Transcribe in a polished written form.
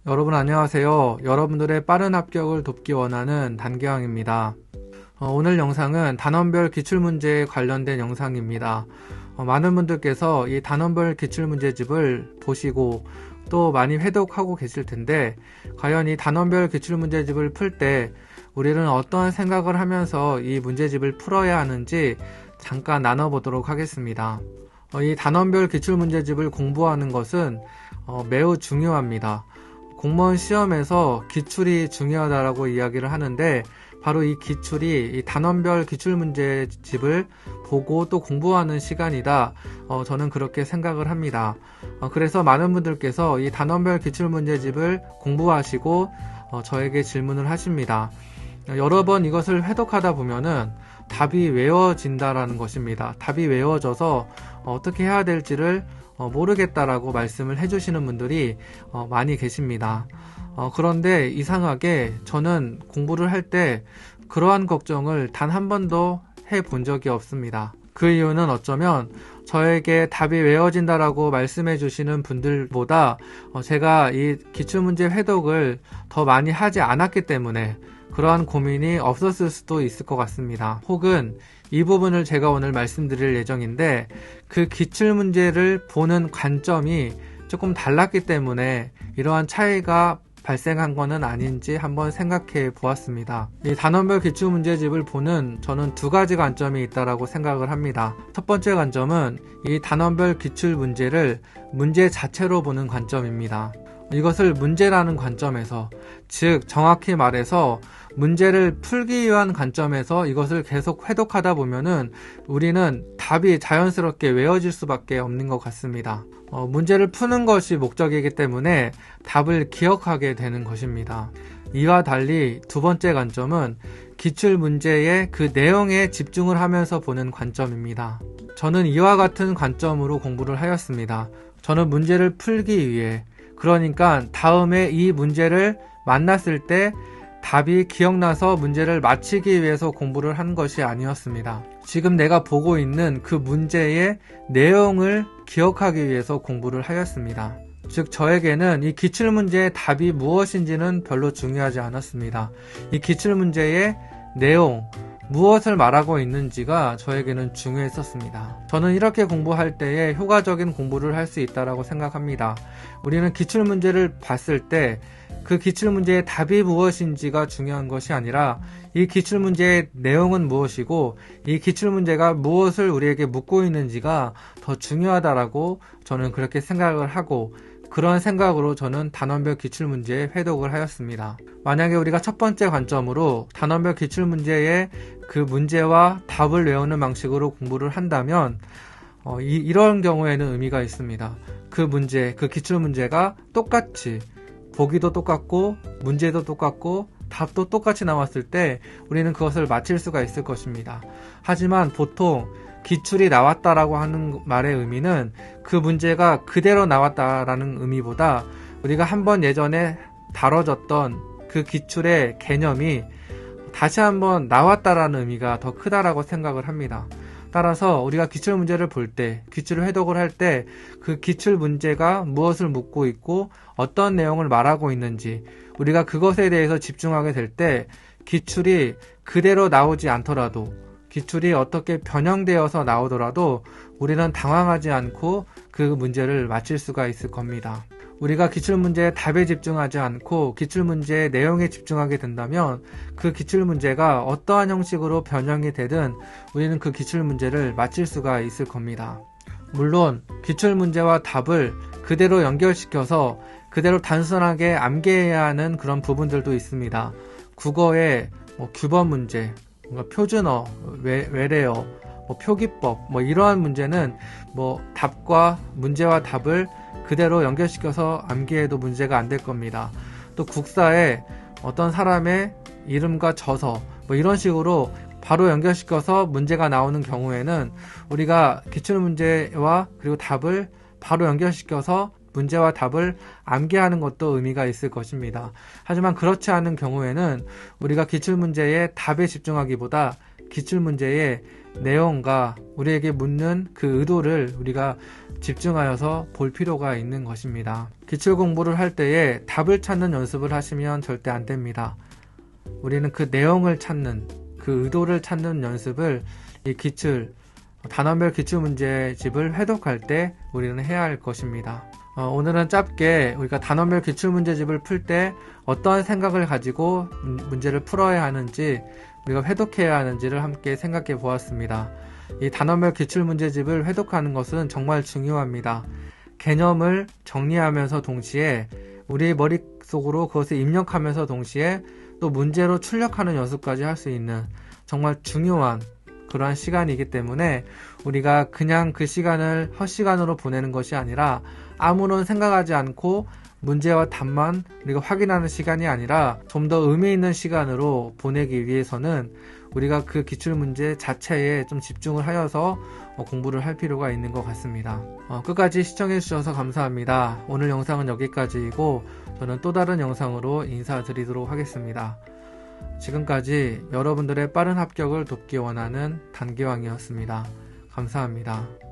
여러분 안녕하세요. 여러분들의 빠른 합격을 돕기 원하는 단계왕입니다. 오늘 영상은 단원별 기출문제에 관련된 영상입니다. 많은 분들께서 이 단원별 기출문제집을 보시고 또 많이 회독하고 계실 텐데, 과연 이 단원별 기출문제집을 풀 때 우리는 어떤 생각을 하면서 이 문제집을 풀어야 하는지 잠깐 나눠보도록 하겠습니다. 이 단원별 기출문제집을 공부하는 것은 매우 중요합니다. 공무원 시험에서 기출이 중요하다라고 이야기를 하는데, 바로 이 기출이 이 단원별 기출문제집을 보고 또 공부하는 시간이다. 저는 그렇게 생각을 합니다. 그래서 많은 분들께서 이 단원별 기출문제집을 공부하시고 저에게 질문을 하십니다. 여러 번 이것을 회독하다 보면은 답이 외워진다라는 것입니다. 답이 외워져서 어떻게 해야 될지를 모르겠다라고 말씀을 해주시는 분들이 많이 계십니다. 그런데 이상하게 저는 공부를 할 때 그러한 걱정을 단 한 번도 해본 적이 없습니다. 그 이유는 어쩌면 저에게 답이 외워진다라고 말씀해 주시는 분들보다 제가 이 기출문제 회독을 더 많이 하지 않았기 때문에 그러한 고민이 없었을 수도 있을 것 같습니다. 혹은 이 부분을 제가 오늘 말씀드릴 예정인데, 그 기출문제를 보는 관점이 조금 달랐기 때문에 이러한 차이가 발생한 것은 아닌지 한번 생각해 보았습니다. 이 단원별 기출문제집을 보는 저는 두 가지 관점이 있다고 생각을 합니다. 첫 번째 관점은 이 단원별 기출문제를 문제 자체로 보는 관점입니다. 이것을 문제라는 관점에서, 즉 정확히 말해서 문제를 풀기 위한 관점에서 이것을 계속 회독하다 보면은 우리는 답이 자연스럽게 외워질 수밖에 없는 것 같습니다. 문제를 푸는 것이 목적이기 때문에 답을 기억하게 되는 것입니다. 이와 달리 두 번째 관점은 기출문제의 그 내용에 집중을 하면서 보는 관점입니다. 저는 이와 같은 관점으로 공부를 하였습니다. 저는 문제를 풀기 위해, 그러니까 다음에 이 문제를 만났을 때 답이 기억나서 문제를 맞히기 위해서 공부를 한 것이 아니었습니다. 지금 내가 보고 있는 그 문제의 내용을 기억하기 위해서 공부를 하였습니다. 즉 저에게는 이 기출문제의 답이 무엇인지는 별로 중요하지 않았습니다. 이 기출문제의 내용, 무엇을 말하고 있는지가 저에게는 중요했었습니다. 저는 이렇게 공부할 때에 효과적인 공부를 할 수 있다고 생각합니다. 우리는 기출문제를 봤을 때 그 기출문제의 답이 무엇인지가 중요한 것이 아니라 이 기출문제의 내용은 무엇이고 이 기출문제가 무엇을 우리에게 묻고 있는지가 더 중요하다라고 저는 그렇게 생각을 하고, 그런 생각으로 저는 단원별 기출문제에 회독을 하였습니다. 만약에 우리가 첫 번째 관점으로 단원별 기출문제의 그 문제와 답을 외우는 방식으로 공부를 한다면 이런 경우에는 의미가 있습니다. 그 문제, 그 기출문제가 똑같이 보기도 똑같고 문제도 똑같고 답도 똑같이 나왔을 때 우리는 그것을 맞힐 수가 있을 것입니다. 하지만 보통 기출이 나왔다라고 하는 말의 의미는 그 문제가 그대로 나왔다라는 의미보다 우리가 한번 예전에 다뤄졌던 그 기출의 개념이 다시 한번 나왔다라는 의미가 더 크다라고 생각을 합니다. 따라서 우리가 기출문제를 볼 때, 기출을 회독을 할 때 그 기출문제가 무엇을 묻고 있고 어떤 내용을 말하고 있는지 우리가 그것에 대해서 집중하게 될 때 기출이 그대로 나오지 않더라도, 기출이 어떻게 변형되어서 나오더라도 우리는 당황하지 않고 그 문제를 맞힐 수가 있을 겁니다. 우리가 기출문제의 답에 집중하지 않고 기출문제의 내용에 집중하게 된다면 그 기출문제가 어떠한 형식으로 변형이 되든 우리는 그 기출문제를 맞힐 수가 있을 겁니다. 물론 기출문제와 답을 그대로 연결시켜서 그대로 단순하게 암기해야 하는 그런 부분들도 있습니다. 국어의 규범 문제, 표준어, 외래어, 표기법, 이러한 문제는 답과 문제와 답을 그대로 연결시켜서 암기해도 문제가 안 될 겁니다. 또 국사에 어떤 사람의 이름과 저서 이런 식으로 바로 연결시켜서 문제가 나오는 경우에는 우리가 기출문제와 그리고 답을 바로 연결시켜서 문제와 답을 암기하는 것도 의미가 있을 것입니다. 하지만 그렇지 않은 경우에는 우리가 기출문제의 답에 집중하기보다 기출문제의 내용과 우리에게 묻는 그 의도를 우리가 집중하여서 볼 필요가 있는 것입니다. 기출 공부를 할 때에 답을 찾는 연습을 하시면 절대 안 됩니다. 우리는 그 내용을 찾는, 그 의도를 찾는 연습을 이 단원별 기출문제집을 회독할 때 우리는 해야 할 것입니다. 오늘은 짧게 우리가 단원별 기출문제집을 풀 때 어떠한 생각을 가지고 문제를 풀어야 하는지, 우리가 회독해야 하는지를 함께 생각해 보았습니다. 이 단원별 기출문제집을 회독하는 것은 정말 중요합니다. 개념을 정리하면서 동시에 우리 머릿속으로 그것을 입력하면서 동시에 또 문제로 출력하는 연습까지 할 수 있는 정말 중요한 그러한 시간이기 때문에 우리가 그냥 그 시간을 헛시간으로 보내는 것이 아니라 아무런 생각하지 않고 문제와 답만 우리가 확인하는 시간이 아니라 좀 더 의미 있는 시간으로 보내기 위해서는 우리가 그 기출문제 자체에 좀 집중을 하여서 공부를 할 필요가 있는 것 같습니다. 끝까지 시청해 주셔서 감사합니다. 오늘 영상은 여기까지이고 저는 또 다른 영상으로 인사드리도록 하겠습니다. 지금까지 여러분들의 빠른 합격을 돕기 원하는 단기왕이었습니다. 감사합니다.